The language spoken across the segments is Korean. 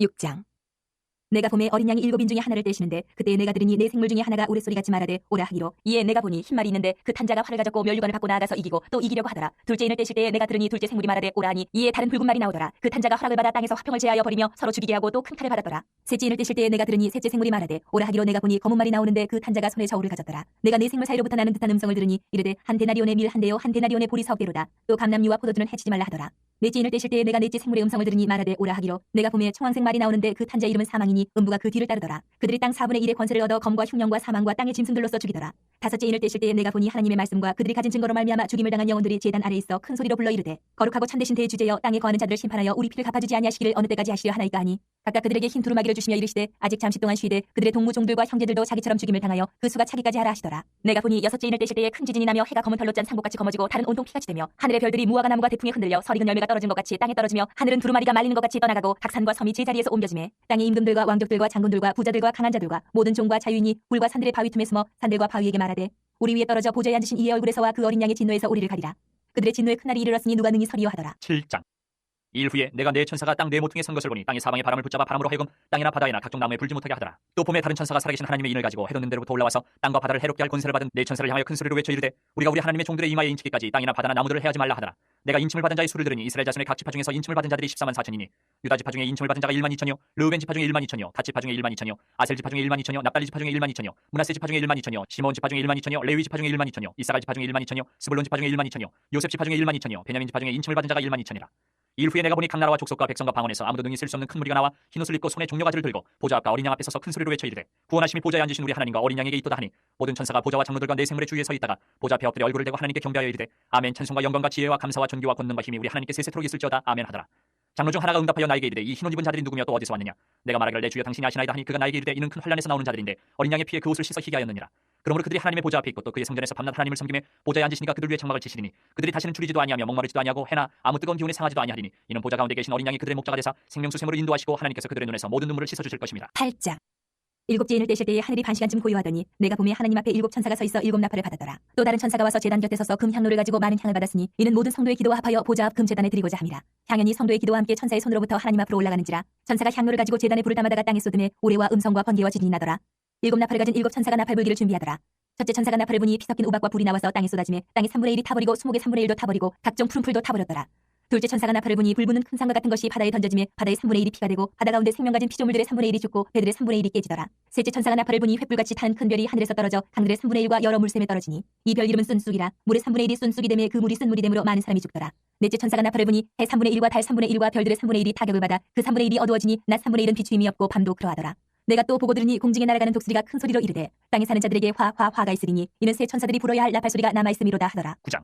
6장. 내가 봄에 어린 양이 7인 중에 하나를 떼시는데 그때 내가 들으니 내 생물 중에 하나가 우레소리같이 말하되 오라 하기로 이에 내가 보니 흰말이 있는데 그 탄자가 활을 가졌고 멸류관을 받고 나아가서 이기고 또 이기려고 하더라. 둘째 인을 떼실 때에 내가 들으니 둘째 생물이 말하되 오라 하니 이에 다른 붉은 말이 나오더라. 그 탄자가 허락을 받아 땅에서 화평을 제하여 버리며 서로 죽이게 하고 또 큰 칼을 받았더라. 셋째 인을 떼실 때에 내가 들으니 셋째 생물이 말하되 오라 하기로 내가 보니 검은 말이 나오는데 그 탄자가 손에 저울을 가졌더라. 내가 내 생물 사이로부터 나는 듯한 음성을 들으니 이르되 한 데나리온의 밀 한 대요 한 데나리온의 보리 석 대로다. 또 감람류와 포도주는 해치지 말라 하더라. 넷째 인을 떼실 때에 내가 넷째 생물의 음성을 들으니 말하되 오라 하기로 내가 봄에 청황색 말이 나오는데 그 탄자 이름은 사망이니 음부가 그 뒤를 따르더라. 그들이 땅 4분의 1의 권세를 얻어 검과 흉령과 사망과 땅의 짐승들로서 죽이더라. 다섯째 인을 떼실 때에 내가 보니 하나님의 말씀과 그들이 가진 증거로 말미암아 죽임을 당한 영혼들이 제단 아래 있어 큰 소리로 불러 이르되 거룩하고 참되신 대주제여 땅에 거하는 자들을 심판하여 우리 피를 갚아주지 아니하시기를 어느 때까지 하시려 하나이까 하니 각각 그들에게 흰 두루마기를 주시며 이르시되 아직 잠시 동안 쉬되 그들의 동무 종들과 형제들도 자기처럼 죽임을 당하여 그 수가 차기까지 하라 하시더라. 내가 보니 여섯째 인을 떼실 때에 큰 지진이 나며 해가 검은 털로 짠 상복같이 검어지고 달은 온통 피같이 되며 하늘의 별들이 무화과 나무가 대풍에 흔들려 설익은 열매가 떨어진 것 같이 땅에 떨어지며 하늘은 두루마리가 말리는 것 같이 떠나가고 각 산과 섬이 제자리에서 옮겨지매 땅의 임금들과 왕족들과 장군들과 부자들과 강한 자들과 모든 종과 자유인이 불과 산들의 바위 틈에 숨어 산들과 바위에게 말하되 우리 위에 떨어져 보좌에 앉으신 이의 얼굴에서와 그 어린 양의 진노에서 우리를 가리라. 그들의 진노의 큰 날이 이르렀으니 누가 능히 서리요 하더라. 7장. 이 일 후에 내가 네 천사가 땅 네 모퉁이에 선 것을 보니 땅이 사방의 바람을 붙잡아 바람으로 하여금 땅이나 바다에나 각종 나무에 불지 못하게 하더라. 또 봄에 다른 천사가 살아계신 하나님의 인을 가지고 해돋는 데로부터 올라와서 땅과 바다를 해롭게 할 권세를 받은 네 천사를 향하여 큰 소리로 외쳐 이르되 우리가 우리 하나님의 종들의 이마에 인치기까지 땅이나 바다나 나무들을 해하지 말라 하더라. 내가 인침을 받은 자의 수를 들으니 이스라엘 자손의 각 지파 중에서 인침을 받은 자들이 14만 4천이니 유다 지파 중에 인침을 받은 자가 1만 2천이요 르우벤 지파 중에 1만 2천이요 갓 지파 중에 1만 2천이요 아셀 지파 중에 1만 2천이요 납달리 지파 중에 1만 2천이요 므낫세 지파 중에 1만 2천이요 시몬 지파 중에 1만 2천이요 레위 지파 중에 1만 2천이요 이사갈 지파 중에 1만 2천이요 스불론 지파 중에 1만 2천이요 요셉 지파 중에 1만 2천이요 베냐민 지파 중에 인침을 받은 자가 1만 2천이라. 이 일 후에 내가 보니 각 나라와 족속과 백성과 방언에서 아무도 능히 쓸 수 없는 큰 무리가 나와 흰옷을 입고 손에 종려가지를 들고 보좌 앞과 어린 양 앞에 서서 큰 소리로 외쳐 이르되 구원하심이 보좌에 앉으신 우리 하나님과 어린 양에게 있도다 하니 모든 천사가 보좌와 장로들과 네 생물의 주위에 서 있다가 보좌 앞에 엎드려 얼굴을 대고 하나님께 경배하여 이르되 아멘 찬송과 영광과 지혜와 감사와 존귀와 권능과 힘이 우리 하나님께 세세토록 있을지어다 아멘 하더라. 장로 중 하나가 응답하여 나에게 이르되 이 흰옷 입은 자들이 누구며 또 어디서 왔느냐. 내가 말하기를 내 주여 당신이 아시나이다 하니 그가 나에게 이르되 이는 큰 환난에서 나오는 자들인데 어린 양의 피에 그 옷을 씻어 희게 하였느니라. 그러므로 그들이 하나님의 보좌 앞에 있고 또 그의 성전에서 밤낮 하나님을 섬김에 보좌에 앉으시니까 그들 위에 장막을 치시리니 그들이 다시는 줄이지도 아니하며 목마르지도 아니하고 해나 아무 뜨거운 기운에 상하지도 아니하리니 이는 보좌 가운데 계신 어린 양이 그들의 목자가 되사 생명수 샘으로 인도하시고 하나님께서 그들의 눈에서 모든 눈물을 씻어 주실 것입니다. 8장. 일곱째 인을 떼실 때에 하늘이 반시간쯤 고요하더니 내가 봄에 하나님 앞에 7 천사가 서 있어 7 나팔을 받았더라. 또 다른 천사가 와서 제단 곁에 서서 금 향로를 가지고 많은 향을 받았으니 이는 모든 성도의 기도와 합하여 보좌 앞 금 제단에 드리고자 함이라. 향연이 성도의 기도와 함께 천사의 손으로부터 하나님 앞으로 올라가는지라. 천사가 향로를 가지고 제단에 불을 담아다가 땅에 쏟음에 우레와 음성과 번개와 지진이 나더라. 7 나팔을 가진 7 천사가 나팔 불기를 준비하더라. 첫째 천사가 나팔을 부니 피 섞인 우박과 불이 나와서 땅에 쏟아지매 땅의 3분의 1이 타버리고 수목의 3분의 1도 타버리고 각종 푸른 풀도 타버렸더라. 둘째 천사가 나팔을 부니 불 부는 큰 상과 같은 것이 바다에 던져지매 바다의 3분의 1이 피가 되고 바다 가운데 생명 가진 피조물들의 3분의 1이 죽고 배들의 3분의 1이 깨지더라. 셋째 천사가 나팔을 부니 횃불같이 타는 큰 별이 하늘에서 떨어져 강들의 3분의 1과 여러 물샘에 떨어지니 이 별 이름은 쏜쑥이라. 물의 3분의 1이 쏜쑥이 되매 그 물이 쓴 물이 되므로 많은 사람이 죽더라. 넷째 천사가 나팔을 부니 해 3분의 1과 달 3분의 1과 별들의 3분의 1이 타격을 받아 그 3분의 1이 어두워지니 낮 3분의 1은 비추임이 없고 밤도 그러하더라. 내가 또 보고 들으니 공중에 날아가는 독수리가 큰 소리로 이르되 땅에 사는 자들에게 화가 있으리니 이는 새 천사들이 불어야 할 나팔 소리가 남아있음이로다 하더라. 9장.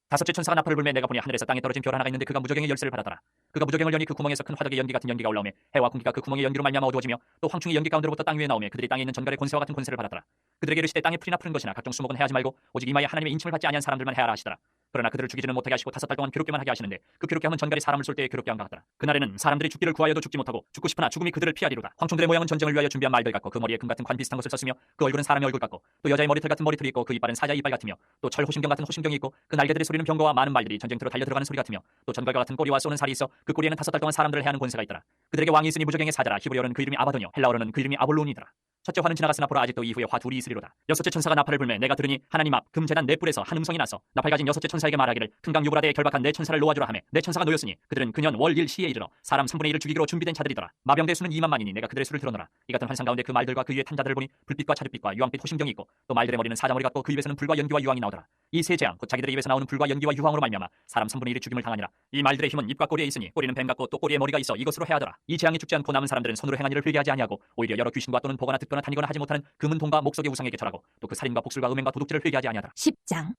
다섯째 천사가 나팔을 불매 내가 보니 하늘에서 땅에 떨어진 별 하나가 있는데 그가 무저갱의 열쇠를 받았더라. 그가 무저갱을 여니 그 구멍에서 큰 화덕의 연기 같은 연기가 올라오매 해와 공기가 그 구멍의 연기로 말미암아 어두워지며 또 황충이 연기 가운데로부터 땅 위에 나오매 그들이 땅에 있는 전갈의 권세와 같은 권세를 받았더라. 그들에게 이르시되 땅에 풀이나 푸른 것이나 각종 수목은 해하지 말고 오직 이마에 하나님의 인침을 받지 아니한 사람들만 해하라 하시더라. 그러나 그들을 죽이지는 못하게 하시고 5달 동안 괴롭게만 하게 하시는데 그 괴롭게 함은 전갈이 사람을 쏠 때에 괴롭게 함과 같더라. 그날에는 사람들이 죽기를 구하여도 죽지 못하고 죽고 싶으나 죽음이 그들을 피하리로다. 황충들의 모양은 전쟁을 위하여 준비한 말들 같고 그 머리에 금 같은 관 비슷한 것을 썼으며 그 얼굴은 사람의 얼굴 같고 또 여자의 머리털 같은 머리털이 있고 그 이빨은 사자의 이빨 같으며 또 철 호심경 같은 호심경이 있고 그 날개들의 소리는 병거와 많은 말들이 전쟁터로 달려 들어가는 소리 같으며 또 전갈과 같은 꼬리와 쏘는 살이 있어 그 꼬리에는 5달 동안 사람들을 해하는 권세가 있더라. 그들에게 왕이 있으니 무저갱의 사자라. 히브리어는 그 이름이 아바도뇨 헬라어로는 그 이름이 아볼론이더라. 첫째 화는 지나갔으나 보라 아직도 이후에 화 둘이 있으리로다. 여섯째 천사가 나팔을 불매 내가 들으니 하나님 앞 금 제단 네 뿔에서 한 음성이 나서 나팔 가진 여섯째 천사에게 말하기를 큰 강 유브라데에 결박한 네 천사를 놓아주라 하매 네 천사가 놓였으니 그들은 그년 월 일 시에 이르러 사람 3분의 1을 죽이기로 준비된 자들이더라. 마병대 수는 2만만이니 내가 그들의 수를 들어노라. 이 같은 환상 가운데 그 말들과 그 위에 탄 자들을 보니 불빛과 차빛과 유황빛 호심경이 있고 또 말들의 머리는 사자머리 같고 그 입에서는 불과 연기와 유황이 나오더라. 이 세 재앙 곧 자기들의 입에서 나오는 불과 연기와 유황으로 말미암아 사람 3분의 1이 죽임을 당하니라. 이 말들의 힘은 입과 꼬리에 있으니 꼬리는 뱀 같고 또 꼬리에 머리가 있어 이것으로 해하더라. 이 재앙이 죽지 않고 남은 사람들은 손으로 행한 일을 회개하지 아니하고 오히려 여러 귀신과 또는 보거나 듣거나 다니거나 하지 못하는 금은 동과 목석의 우상에게 절하고 또 그 살인과 복술과 음행과 도둑질을 회개하지 아니하더라. 10장.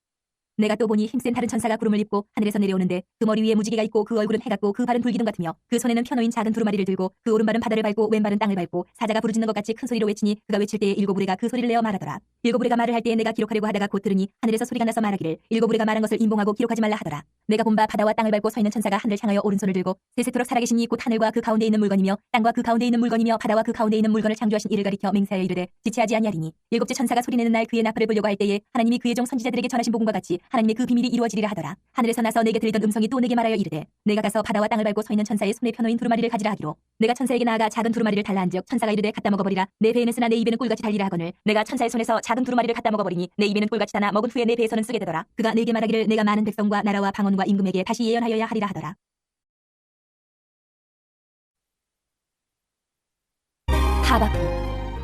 내가 또 보니 힘센 다른 천사가 구름을 입고 하늘에서 내려오는데 그 머리 위에 무지개가 있고 그 얼굴은 해 같고 그 발은 불기둥 같으며 그 손에는 펴놓인 작은 두루마리를 들고 그 오른발은 바다를 밟고 왼발은 땅을 밟고 사자가 부르짖는 것 같이 큰 소리로 외치니 그가 외칠 때에 7 우레가 그 소리를 내어 말하더라. 7 우레가 말을 할 때에 내가 기록하려고 하다가 곧 들으니 하늘에서 소리가 나서 말하기를 7 우레가 말한 것을 인봉하고 기록하지 말라 하더라. 내가 본 바 바다와 땅을 밟고 서 있는 천사가 하늘을 향하여 오른손을 들고 세세토록 살아계신 이 곧 하늘과 그 가운데 있는 물건이며 땅과 그 가운데 있는 물건이며 바다와 그 가운데 있는 물건을 창조하신 이를 가리켜 맹세하여 이르되 지체하지 아니하리니 7째 천사가 소리내는 날 그의 나팔을 불려고 할 때에 하나님이 그의 종 선지자들에게 전하신 복음과 같이 하나님의 그 비밀이 이루어지리라 하더라. 하늘에서 나서 내게 들리던 음성이 또 내게 말하여 이르되 내가 가서 바다와 땅을 밟고 서 있는 천사의 손에 펴놓인 두루마리를 가지라 하기로 내가 천사에게 나아가 작은 두루마리를 달라 한즉 천사가 이르되 갖다 먹어버리라. 내 배에는 쓰나 내 입에는 꿀같이 달리라 하거늘 내가 천사의 손에서 작은 두루마리를 갖다 먹어버리니 내 입에는 꿀같이 다나 먹은 후에 내 배에서는 쓰게 되더라. 그가 내게 말하기를 내가 많은 백성과 나라와 방언과 임금에게 다시 예언하여야 하리라 하더라. 하박국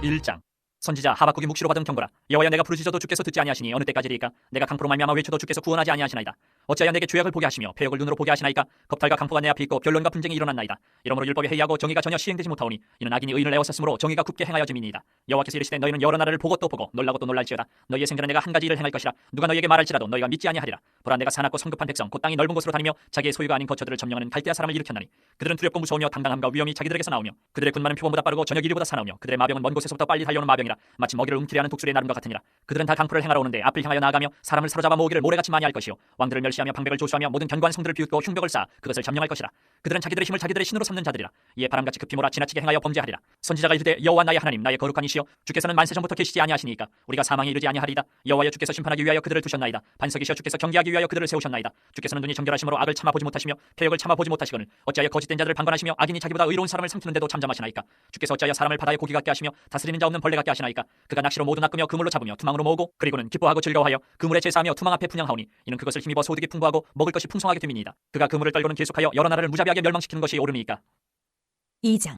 1장. 선지자 하박국이 묵시로 받은 경고라. 여호와여, 내가 부르짖어도 주께서 듣지 아니하시니 어느 때까지리까? 내가 강포로 말미암아 외쳐도 주께서 구원하지 아니하시나이다. 어찌하여 내게 죄악을 보게 하시며 패역을 눈으로 보게 하시나이까? 겁탈과 강포가 내 앞에 있고 변론과 분쟁이 일어났나이다. 이러므로 율법이 해이하고 정의가 전혀 시행되지 못하오니 이는 악인이 의인을 에워쌌으므로 정의가 굽게 행하여짐이니이다. 여호와께서 이르시되 너희는 여러 나라를 보고 또 보고 놀라고 또 놀랄지어다. 너희의 생전에 내가 한 가지 일을 행할 것이라. 누가 너희에게 말할지라도 너희가 믿지 아니하리라. 보라, 내가 사납고 성급한 백성 곧 땅이 넓은 곳으로 다니며 자기의 소유가 아닌 거처들을 점령하는 갈대아 사람을 일으켰나니 그들은 두렵고 무서우며 당당함과 위험이 자기들에게서 나오며 그들의 군마는 표범보다 빠르고 저녁 이리보다 사나우며 그들의 마병은 먼 곳에서부터 빨리 달려오는 마병이라. 마치 먹이를 움키려 하는 독수리의 나름과 같으니라. 그들은 다 강포를 행하러 오는데 앞을 향하여 나아가며 사람을 사로잡아 모으기를 모래같이 많이 할 것이요 왕들을 멸시하며 방백을 조수하며 모든 견고한 성들을 비웃고 흉벽을 쌓아 그것을 점령할 것이라. 그들은 자기들의 힘을 자기들의 신으로 삼는 자들이라. 이에 바람같이 급히 몰아 지나치게 행하여 범죄하리라. 선지자가 이르되 여호와 나의 하나님, 나의 거룩한 이시여, 주께서는 만세 전부터 계시지 아니하시니까 우리가 사망에 이르지 아니하리이다. 여호와여, 주께서 심판하기 위하여 그들을 두셨나이다. 반석이시여, 주께서 경계하기 위하여 그들을 세우셨나이다. 주께서는 눈이 정결하심으로 악을 참아보지 못하시며 패역을 참아보지 못하시거늘 어찌하여 거짓된 자들을 방관하시며 악인이 자기보다 의로운 사람을 삼키는데도 잠잠하시나이까? 주께서 어찌하여 사람을 바다의 고기 같게 하시며 다스리는 자 없는 벌레 같게 하시나이까? 그가 낚시로 모두 낚으며 그물로 잡으며 투망으로 모으고 그리고는 기뻐하고 즐거워하여 그물에 제사하며 투망 앞에 분향하오니 이는 그것을 힘입어 소득이 풍부하고 먹을 것이 풍성하게 됨이니이다. 그가 그물을 떨고는 계속하여 여러 나라를 무자비하게 멸망시키는 것이 옳음이니까. 2장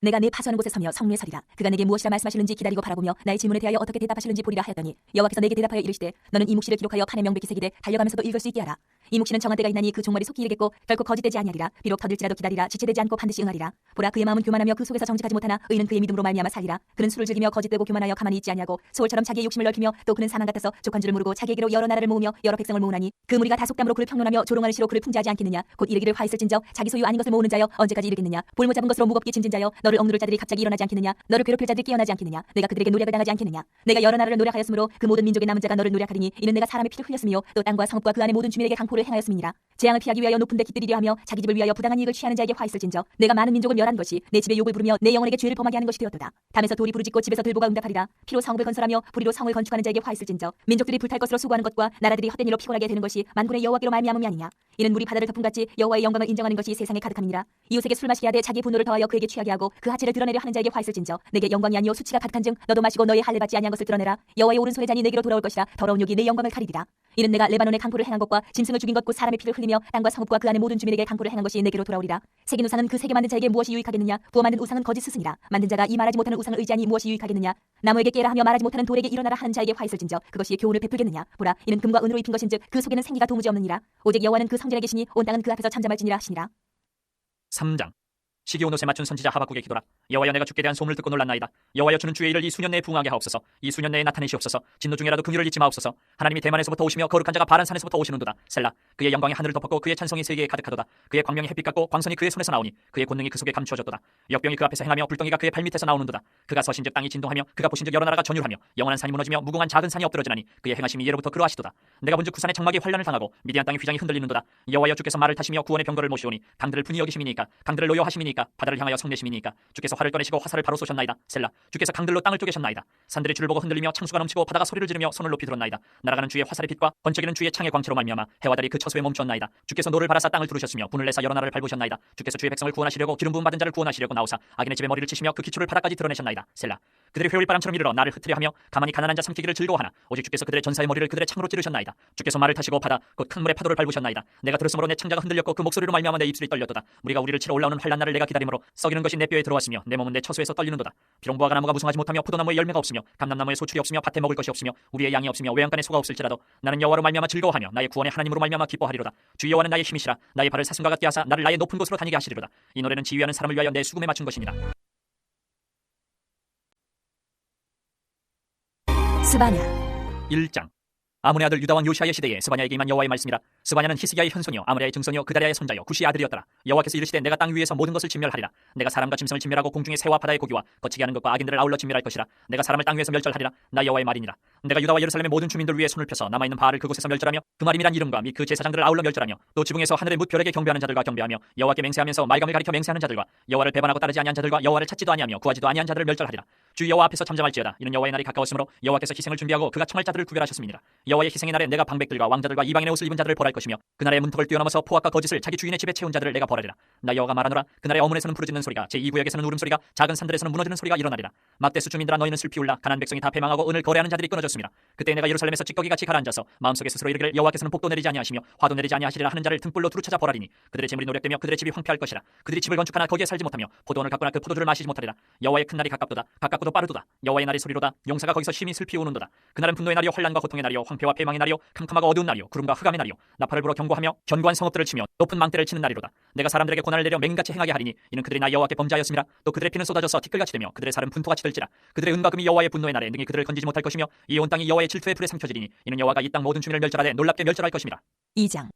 내가 내 파수하는 곳에 서며 성루에 서리라. 그가 내게 무엇이라 말씀하실는지 기다리고 바라보며 나의 질문에 대하여 어떻게 대답하실는지 보리라 하였더니 여호와께서 내게 대답하여 이르시되 너는 이 묵시를 기록하여 판에 명백히 새기되 달려가면서도 읽을 수 있게 하라. 이 묵시는 정한 때가 있나니 그 종말이 속히 이르겠고 결코 거짓되지 아니하리라. 비록 더딜지라도 기다리라. 지체되지 않고 반드시 응하리라. 보라, 그의 마음은 교만하며 그 속에서 정직하지 못하나 의인은 그의 믿음으로 말미암아 살리라. 그는 술을 즐기며 거짓되고 교만하여 가만히 있지 아니하고 소울처럼 자기의 욕심을 넓히며 또 그는 사망 같아서 족한 줄을 모르고 자기에게로 여러 나라를 모으며 여러 백성을 모으나니 그 무리가 다속담으로 그를 평론하며 조롱하는 시로 그를 풍자하지 않겠느냐. 곧 이르기를 화 있을진저 자기 소유 아닌 것을 모으는 자여 언제까지 이르겠느냐. 볼모 잡은 것으로 무겁게 짐진 자여 너를 억누를 자들이 갑자기 일어나지 않겠느냐. 너를 괴롭힐 자들이 깨어나지 않겠느냐. 내가 그들에게 노략을 당하지 않겠느냐. 내가 여러 나라를 노략하였으므로 그 모든 민족의 남은 자가 너를 노략하리니 이는 내가 사람의 피를 흘렸으며 또 땅과 성읍과 그 안의 모든 주민에게 강포를 행하였음이니라. 재앙을 피하기 위하여 높은 데 깃들이려 하며 자기 집을 위하여 부당한 이익을 취하는 자에게 화 있을진저 내가 많은 민족을 멸한 것이 내 집에 욕을 부르며 내 영혼에게 죄를 범하게 하는 것이 되었도다. 담에서 돌이 부르짖고 집에서 들보가 응답하리라. 피로 성읍을 건설하며 불의로 성을 건축하는 자에게 화 있을진저 민족들이 불탈 것으로 수고하는 것과 나라들이 헛된 일로 피곤하게 되는 것이 만군의 여호와께로 말미암음이 아니냐. 이는 물이 바다를 덮음같이 여호와의 영광을 인정하는 것이 세상에 가득함이니라. 이웃에게 술 마시게 하되 자기의 분노를 더하여 그에게 취하게 하고 그 하체를 드러내려 하는 자에게 화 있을진저 내게 영광이 아니요 수치가 가득한즉 너도 마시고 너의 할례 받지 아니한 것을 드러내라. 여호와의 오른손의 잔이 내게로 돌아올 것이라. 더러운 욕이 내 영광을 가리리라. 이는 내가 레바논의 강포를 행한 것과 짐승을 죽인 것 곧 사람의 피를 흘리며 땅과 성읍과 그 안의 모든 주민에게 강포를 행한 것이 내게로 돌아오리라. 새긴 우상은 그 세계 만든 자에게 무엇이 유익하겠느냐. 부어 만든 우상은 거짓 스승이라. 만든 자가 이 말하지 못하는 우상을 의지하니 무엇이 유익하겠느냐. 나무에게 깨라 하며 말하지 못하는 돌에게 일어나라 하는 자에게 화 있을진저 그것이 교훈을 베풀겠느냐. 보라, 이는 금과 은으로 입힌 것인즉 그 속에는 생기가 도무지 없느니라. 오직 여호와는 그 성전에 계시니 온 땅은 그 앞에서 잠잠할지니라 하시니라. 3장. 시기온 옷에 맞춘 선지자 하박국의 기도라. 여호와여, 내가 주께 대한 소문을 듣고 놀랐나이다. 여호와여, 주는 주의 일을 이 수년 내에 부응하게 하옵소서. 이 수년 내에 나타내시옵소서. 진노 중에라도 긍휼을 잊지 마옵소서. 하나님이 대만에서부터 오시며 거룩한 자가 바란산에서부터 오시는도다. 셀라. 그의 영광이 하늘을 덮었고 그의 찬송이 세계에 가득하도다. 그의 광명이 햇빛 같고 광선이 그의 손에서 나오니 그의 권능이 그 속에 감추어졌도다. 역병이 그 앞에서 행하며 불덩이가 그의 발밑에서 나오는도다. 그가 서신즉 땅이 진동하며 그가 보신즉 여러 나라가 전율하며 영원한 산이 무너지며 무궁한 작은 산이 엎드러지나니 그의 행하심이 예로부터 그러하시도다. 내가 본즉 그 산의 장막이 환란을 당하고 미디안 땅의 휘장이 흔들리는도다. 여호와여, 주께서 말을 타시며 구원의 병거를 모시오니 강들을 분이 여기심이니까 강들을 노여하심이니까 바다를 향하여 성내심이니까 주께서 활을 꺼내시고 화살을 바로 쏘셨나이다. 셀라. 주께서 강들로 땅을 쪼개셨나이다. 산들이 주를 보고 흔들리며 창수가 넘치고 바다가 소리를 지르며 손을 높이 들었나이다. 날아가는 주의 화살의 빛과 번쩍이는 주의 창의 광채로 말미암아 해와 달이 그 처소에 멈추었나이다. 주께서 노를 바라사 땅을 두르셨으며 분을 내사 여러 나라를 밟으셨나이다. 주께서 주의 백성을 구원하시려고 기름 부음 받은 자를 구원하시려고 나오사 악인의 집에 머리를 치시며 그 기초를 바닥까지 드러내셨나이다. 셀라. 그들이 회오리바람처럼 이르러 나를 흩트려 하며 가만히 가난한 자 삼키기를 즐거워하나 오직 주께서 그들의 전사의 머리를 그들의 창으로 찌르셨나이다. 주께서 말을 타시고 바다 곧 큰 물의 파도를 밟으셨나이다. 내가 들었으므로 내 창자가 흔들렸고 그 목소리로 말미암아 내 입술이 떨렸도다. 우리가 우리를 치러 올라오는 환난 날을 내가 기다림으로 썩이는 것이 내 뼈에 들어왔으며 내 몸은 내 처소에서 떨리는도다. 비록 무화과 나무가 무성하지 못하며 포도나무에 열매가 없으며 감람나무에 소출이 없으며 밭에 먹을 것이 없으며 우리의 양이 없으며 외양간에 소가 없을지라도 나는 여호와로 말미암아 즐거워하며 나의 구원의 하나님으로 말미암아 기뻐하리로다. 주 여호와는 나의 힘이시라. 나의 발을 사슴과 같게 하사 나를 나의 높은 곳으로 다니게 하시리로다. 이 노래는 지휘하는 사람을 위하여 내 수금에 맞춘 것이니라. 스바냐 1장. 아몬의 아들 유다왕 요시아의 시대에 스바냐에게 임한 여호와의 말씀이라. 스바냐는 히스기야의 현손이요 아므랴의 증손이요 그다랴의 손자요 구시의 아들이었더라. 여호와께서 이르시되 내가 땅 위에서 모든 것을 진멸하리라. 내가 사람과 짐승을 진멸하고 공중의 새와 바다의 고기와 거치게 하는 것과 악인들을 아울러 진멸할 것이라. 내가 사람을 땅 위에서 멸절하리라. 나 여호와의 말이니라. 내가 유다와 예루살렘의 모든 주민들 위에 손을 펴서 남아있는 바알을 그곳에서 멸절하며 그마림이란 이름과 및 그 제사장들을 아울러 멸절하며 또 지붕에서 하늘의 뭇별에게 경배하는 자들과 경배하며 여호와께 맹세하면서 말감을 가리켜 맹세하는 자들과 여호와를 배반하고 따르지 아니한 자들과 여호와를 찾지도 아니하며 구하지도 아니한 자들을 멸절하리라. 주 여호와 앞에서 잠잠할지어다. 이는 여호와의 날이 가까웠으므로 여호와께서 희생을 준비하고 그가 청할 자들을 구별하셨음이니라. 여호와의 희생의 날에 내가 방백들과 왕자들과 이방인의 옷을 입은 자들을 벌할 것이며 그날의 문턱을 뛰어넘어서 포악과 거짓을 자기 주인의 집에 채운 자들을 내가 벌하리라. 나 여호와가 말하노라. 그날의 어문에서는 부르짖는 소리가 제2구역에서는 울음소리가 작은 산들에서는 무너지는 소리가 일어나리라. 막대수 주민들아 너희는 슬피 울라. 가난 백성이 다 패망하고 은을 거래하는 자들이 끊어졌습니다. 그때 내가 예루살렘에서 찌꺼기같이 가라앉아서 마음속에 스스로 이르기를 여호와께서는 복도 내리지 아니하시며 화도 내리지 아니하시리라 하는 자를 등불로 두루 찾아 벌하리니 그들의 재물이 노력되며 그들의 집이 황폐할 것이라. 그들이 집을 건축하나 거기에 살지 못하며 포도원을 갖거나 그 포도주를 마시지 못하리라. 여호와의 큰 날이 가깝도다. 가깝고도 빠르도다. 여호와의 날이 소리로다. 용사가 거기서 심히 슬피 우는도다. 그날은 분노의 날이요 혼란과 고통의 날이요 황폐와 패망의 날이요 캄캄하고 어두운 날이요 구름과 흑암의 날이요 나팔을 불어 경고하며 견고한 성읍들을 치며 높은 망대를 치는 날이로다. 내가 사람들에게 고난을 내려 맹인같이 행하게 하리니 이는 그들이 나 여호와께 범죄하였음이라. 또 그들의 피는 쏟아져서 티끌같이 되며 그들의 살은 분토같이 될지라. 그들의 은과 금이 여호와의 분노의 날에 능히 그들을 건지지 못할 것이며 이 온 땅이 여호와의 질투의 불에 삼켜지리니 이는 여호와가 이 땅 모든 주민을 멸절하되 놀랍게 멸절할 것입니다. 2장.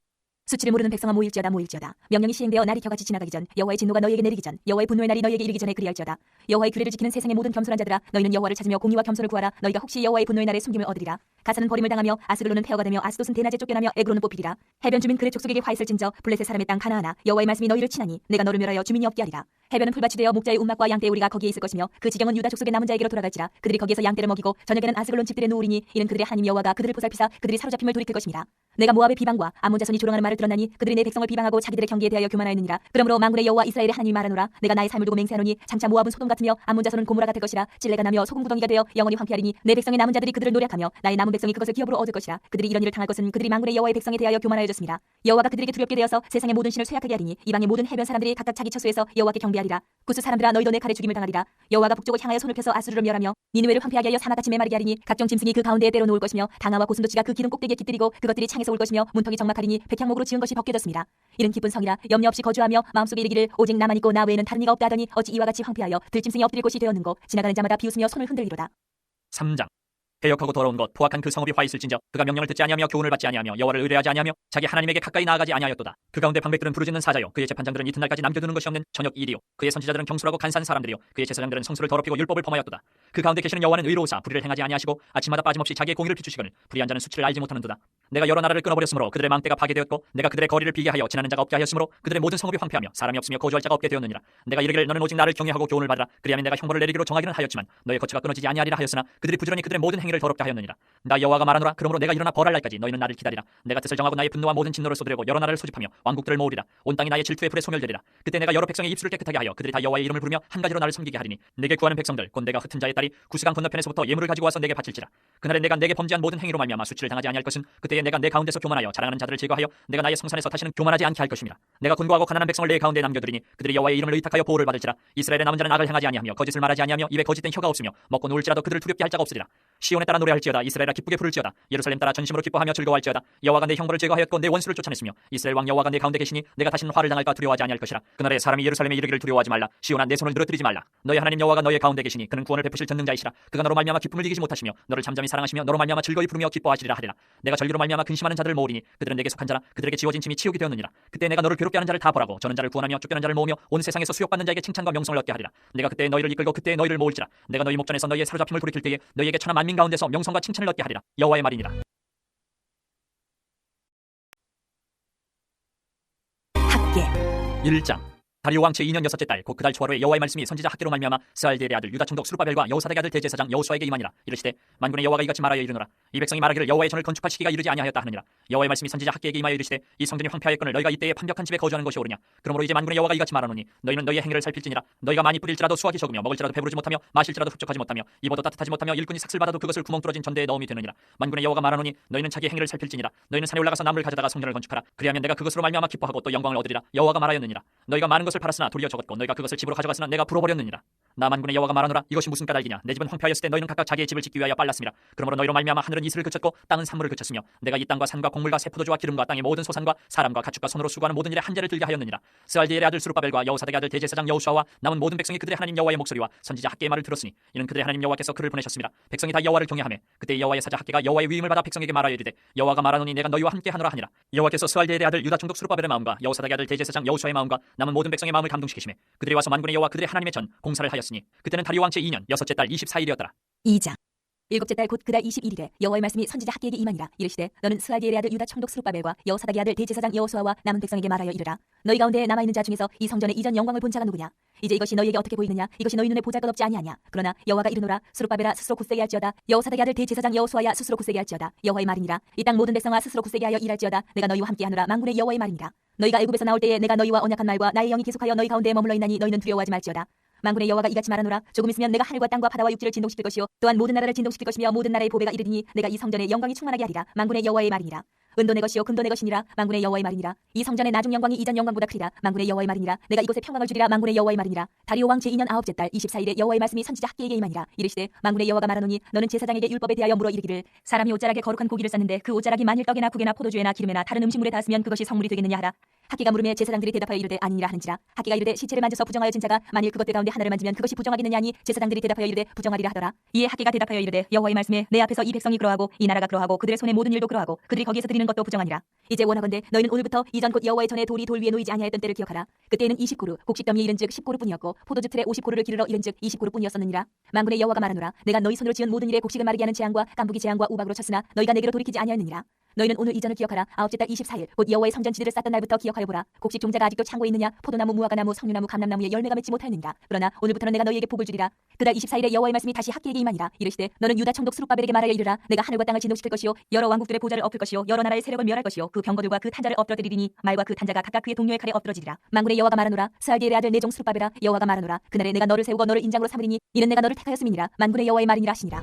수치를 모르는 백성아 모일지어다 모일지어다. 명령이 시행되어 날이 겨같이 지나가기 전 여호와의 진노가 너희에게 내리기 전 여호와의 분노의 날이 너희에게 이르기 전에 그리할지어다. 여호와의 규례를 지키는 세상의 모든 겸손한 자들아 너희는 여호와를 찾으며 공의와 겸손을 구하라. 너희가 혹시 여호와의 분노의 날에 숨김을 얻으리라. 가사는 버림을 당하며 아스글론은 폐허가 되며 아스돗은 대낮에 쫓겨나며 에그로는 뽑히리라. 해변 주민 그의 족속에게 화 있을진저 블레셋 사람의 땅 가나안아 여호와의 말씀이 너희를 치나니 내가 너를 멸하여 주민이 없게 하리라. 해변은 풀밭이 되어 목자의 움막과 양떼의 우리가 거기에 있을 것이며 그 지경은 유다 족속의 남은 자에게로 돌아갈지라. 그들이 거기에서 양떼를 먹이고 저녁에는 아스글론 집들에 누우리니 이는 그들의 하나님 여호와가 그들을 보살피사 그들이 사로잡힘을 돌이킬 것입니다. 내가 모압의 비방과 암몬 자손이 조롱하는 말을 들었나니 그들이 내 백성을 비방하고 자기들의 경계에 대하여 교만하였느니라. 그러므로 만군의 여호와 이스라엘의 하나님이 말하노라. 내가 나의 삶을 두고 맹세하노니 장차 모압은 소돔 같으며 암몬 자손은 고모라 같을 것이라. 찔레가 나며 소금구덩이가 되어 영원히 황폐하리니 내 백성의 남은 자들이 그들을 노략하며 나의 남은 백성이 그것을 기업으로 얻을 것이라. 그들이 이런 일을 당할 것은 그들이 만군의 여호와의 백성에 대하여 교만하여졌습니다. 여호와가 그들에게 두렵게 되어서 세상의 모든 신을 쇠약하게 하리니 이방의 모든 해변 사람들이 각각 자기 처소에서 여호와께 경배하리라. 구스 사람들아 너희도 내 칼에 죽임을 당하리라. 여호와가 북쪽을 향하여 손을 펴서 아수르를 멸하며 니느웨를 황폐하게 하여 사막같이 메마르게 하리니 각종 짐승이 그 가운데에 때려 놓을 것이며 당아와 고슴도치가 그 기둥 꼭대기에 깃들이고 그것들이 창에서 올 것이며 문턱이 적막하리니 백향목으로 지은 것이 벗겨졌습니다. 이는 기쁜 성이라. 염려 없이 거주하며 마음속에 이르기를 오직 나만 있고 나 외에는 다른 이가 없다 하더니 어찌 이와 같이 황폐하여 들짐승이 엎드릴 곳이 되었는고. 지나가는 자마다 비웃으며 손을 흔들리로다. 3장. 해역하고 더러운 것 포악한 그 성읍이 화 있을진저 그가 명령을 듣지 아니하며 교훈을 받지 아니하며 여호와를 의뢰하지 아니하며 자기 하나님에게 가까이 나아가지 아니하였도다. 그 가운데 방백들은 부르짖는 사자요 그의 재판장들은 이튿날까지 남겨두는 것이 없는 저녁 일이요 그의 선지자들은 경솔하고 간사한 사람들이요 그의 제사장들은 성수를 더럽히고 율법을 범하였도다. 그 가운데 계시는 여호와는 의로우사 불의를 행하지 아니하시고 아침마다 빠짐없이 자기의 공의를 비추시거늘 불의한 자는 수치를 알지 못하는도다. 내가 여러 나라를 끊어버렸으므로 그들의 망대가 파괴되었고 내가 그들의 거리를 비게 하여 지나는 자가 없게 하였으므로 그들의 모든 성읍이 황폐하며 사람이 없으며 거주할 자가 없게 되었느니라. 내가 이르기를 너는 오직 나를 경외하고 교훈을 받으라. 그리하면 내가 형벌을 내리기로 정하기는 하였지만 너의 거처가 끊어지지 아니하리라 하였으나 그들이 부지런히 그들의 모든 행위를 더럽게 하였느니라. 나 여호와가 말하노라. 그러므로 내가 일어나 벌할 날까지 너희는 나를 기다리라. 내가 뜻을 정하고 나의 분노와 모든 진노를 쏟으려고 여러 나라를 소집하며 왕국들을 모으리라. 온 땅이 나의 질투의 불에 소멸되리라. 그때 내가 여러 백성의 입술을 깨끗하게 하여 그들이 다 여호와의 이름을 부르며 한 가지로 나를 섬기게 하리니 내게 구하는 백성들 곧 내가 흩은 자의 딸이 구스강 건너편에서부터 예물을 가지고 와서 내게 바칠지라. 그날에 내가 내게 범죄한 모든 행위로 말미암아 수치를 당하지 아니할 것은 그때에 내가 내 가운데서 교만하여 자랑하는 자들을 제거하여 내가 나의 성산에서 다시는 교만하지 않게 할 것입니다. 내가 곤고하고 가난한 백성을 내 가운데 남겨두리니 그들이 여호와의 이름을 의탁하여 보호를 받을지라. 이스라엘의 남은 자는 악을 향하지 아니하며 거짓을 말하지 아니하며 입에 거짓된 혀가 없으며 먹고 누울지라도 그들을 두렵게 할 자가 없으리라. 시온에 따라 노래할지어다. 이스라엘아 기쁘게 부를지어다. 예루살렘 따라 전심으로 기뻐하며 즐거워할지어다. 여호와가 내 형벌을 제거하였고 내 원수를 쫓아냈으며 이스라엘 왕 여호와가 내 가운데 계시니 내가 다시는 화를 당할까 두려워하지 아니할 것이라. 그날에 사람이 예루살렘에 이르기를 두려워하지 말라. 시온아 내 손을 늘어뜨리지 말라. 너의 하나님 여호와가 너의 가운데 계시니 그는 구원을 베푸실 전능자이시라. 그가 너로 말미암아 기쁨을 이기지 못하시며 너를 잠잠히 사랑하시며 너로 말미암아 즐거이 부르며 기뻐하시리라 하리라. 내가 전류로 말미암아 근심하는 자들을 모으리니 그들은 내게 속한 자라. 그들에게 지워진 짐이 치욕이 되었느니라. 그때 내가 너를 괴롭게 하는 자를 다 벌하고 저는 자를 구원하며 쫓겨난 자를 모으며 온 세상에서 수욕받는 자에게 칭찬과 명성을 얻게 하리라. 내가 그때 너희를 이끌고 그때 너희를 모을지라. 내가 너희 목전에서 너희의 사로잡힘을 돌이킬 때에 너희에게 천하 만민 가운데서 명성과 칭찬을 얻게 하리라. 여호와의 말이니라. 학계 1장. 다리오 왕 제2년 6째 달 곧 그달 초하루에 여호와의 말씀이 선지자 학계로 말미암아 스알디엘의 아들 유다 총독 스룹바벨과 여호사닥의 아들 대제사장 여호수아에게 임하니라. 이르시되 만군의 여호와가 이같이 말하여 이르노라. 이 백성이 말하기를 여호와의 전을 건축할 시기가 이르지 아니하였다 하느니라. 여호와의 말씀이 선지자 학계에게 임하여 이르시되 이 성전이 황폐하였거늘 너희가 이때에 판벽한 집에 거주하는 것이 옳으냐. 그러므로 이제 만군의 여호와가 이같이 말하노니 너희는 너희의 행위를 살필지니라. 너희가 많이 뿌릴지라도 수확이 적으며 먹을지라도 배부르지 못하며 마실지라도 흡족하지 못하며 입어도 따뜻하지 못하며 일꾼이 삭슬 받아도 그것을 구멍 뚫어진 전대에 넣음이 되느니라. 만군의 여호와가 말하노니 너희는 자기 행위를 살필지니라. 너희는 산에 올라가서 나무를 가져다가 성전을 건축하라. 그리하면 내가 그것으로 말미암아 기뻐하고 또 영광을 얻으리라. 여호와가 말하였느니라. 너희가 많은 것을 팔았으나 도리어 적었고 너희가 그것을 집으로 가져갔으나 내가 불어버렸느니라. 나 만군의 여호와가 말하노라. 이것이 무슨 까닭이냐. 내 집은 황폐하였을 때 너희는 각각 자기의 집을 짓기 위하여 빨랐습니다. 그러므로 너희로 말미암아 하늘은 이슬을 그쳤고 땅은 산물을 그쳤으며 내가 이 땅과 산과 곡물과 새포도주와 기름과 땅의 모든 소산과 사람과 가축과 손으로 수고하는 모든 일에 한재를 들게 하였느니라. 스알디엘의 아들 스룹바벨과 여호사닥의 아들 대제사장 여호수아와 남은 모든 백성이 그들의 하나님 여호와의 목소리와 선지자 학계의 말을 들었으니 이는 그들의 하나님 여호와께서 그를 보내셨습니다. 백성이 다 여호와를 경외하며 그때 여호와의 사자 학계가 여호와의 위임을 받아 백성에게 말하여 이르되 여호와가 말하노니 내가 너희와 함께 하노라 하니라. 여호와께서 스알디엘의 아들 유다 총독 스룹바벨의 마음과 여호사닥의 아들 대제사장 여호수아의 마음과 남은 모든 백성의 마음을 감동시키시매 그들이 와서 만군의 여호와 그들의 하나님의 전 공사를 하였으니 그때는 다리오 왕 제2년 6째 달 24일이었더라. 2장 일곱째 달 곧 그달 21일에 여호와의 말씀이 선지자 학기에게 임하니라. 이르시되 너는 스알디엘의 아들 유다 총독 스룹바벨과 여호사닥의 아들 대제사장 여호수아와 남은 백성에게 말하여 이르라. 너희 가운데 남아있는 자 중에서 이 성전의 이전 영광을 본 자가 누구냐? 이제 이것이 너희에게 어떻게 보이느냐? 이것이 너희 눈에 보잘것없지 아니하냐? 그러나 여호와가 이르노라. 스룹바벨아 스스로 굳세게 할지어다. 여호사닥의 아들 대제사장 여호수아야 스스로 굳세게 할지어다. 여호와의 말이니라. 이 땅 모든 백성아 스스로 굳세게 하여 일할지어다. 내가 너희와 함께하노라. 만군의 여호와의 말이니라. 너희가 애굽에서 나올 때에 내가 너희와 언약한 말과 나의 영이 계속하여 너희 가운데 머물러 있나니 너희는 두려워하지 말지어다. 만군의 여호와가 이같이 말하노라. 조금 있으면 내가 하늘과 땅과 바다와 육지를 진동시킬 것이요 또한 모든 나라를 진동시킬 것이며 모든 나라의 보배가 이르리니 내가 이 성전에 영광이 충만하게 하리라. 만군의 여호와의 말이니라. 은도 내 것이요 금도 내 것이니라. 만군의 여호와의 말이니라. 이 성전의 나중 영광이 이전 영광보다 크리라. 만군의 여호와의 말이니라. 내가 이곳에 평강을 주리라. 만군의 여호와의 말이니라. 다리오 왕 제2년 9째 달 24일에 여호와의 말씀이 선지자 학기에게 임하니라. 이르시되 만군의 여호와가 말하노니 너는 제사장에게 율법에 대하여 물어 이르기를 사람이 옷자락에 거룩한 고기를 쌓는데 그 옷자락이 만일 떡이나 국이나 포도주에나 기름에나 다른 음식물에 닿았으면 그것이 성물이 되겠느냐 하라. 학기가 물음에 제사장들이 대답하여 이르되 아니니라 하는지라. 학기가 이르되 시체를 만져서 부정하여 진 자가 만일 그것들 가운데 하나를 만지면 그것이 부정하겠느냐 하니 제사장들이 대답하여 이르되 부정하리라 하더라. 이에 학기가 대답하여 이르되 여호와의 말씀에 내 앞에서 이 백성이 그러하고 이 나라가 그러하고 그들의 손의 모든 일도 그러하고 그들이 거기에서 드리는 것도 부정하니라. 이제 원하건대 너희는 오늘부터 이전 곧 여호와의 전에 돌이 돌 위에 놓이지 아니하였던 때를 기억하라. 그때에는 20고루 곡식더미에 이른즉 10고루뿐이었고 포도주 틀에 50고루를 기르러 이른즉 20고루뿐이었었느니라. 만군의 여호와가 말하노라. 내가 너희 손으로 지은 모든 일에 곡식을 마르게 하는 재앙과 깐부기 재앙과 우박으로 쳤으나 너희가 내게로 돌이키지 아니하였느니라. 너희는 오늘 이전을 기억하라. 9째 달 24일 곧 여호와의 성전 지들을 쌓던 날부터 기억하여 보라. 곡식 종자가 아직도 창고에 있느냐? 포도나무, 무화과나무, 석류나무, 감람나무에 열매가 맺지 못하였느니라. 그러나 오늘부터는 내가 너희에게 복을 주리라. 그달 24일에 여호와의 말씀이 다시 학기에게 임하니라. 이르시되 너는 유다 총독 스룹바벨에게 말하여 이르라. 내가 하늘과 땅을 진동시킬 것이요 여러 왕국들의 보좌를 엎을 것이요 여러 나라의 세력을 멸할 것이요 그 병거들과 그 탄자를 엎드러뜨리리니 말과 그 탄자가 각각 그의 동료의 칼에 엎드러지리라. 만군의 여호와가 말하노라. 스알디엘의 아들 내 종 스룹바벨아 여호와가 말하노라. 그날에 내가 너를 세우고 너를 인장으로 삼으리니 이는 내가 너를 택하였음이니라. 만군의 여호와의 말이니라 하시니라.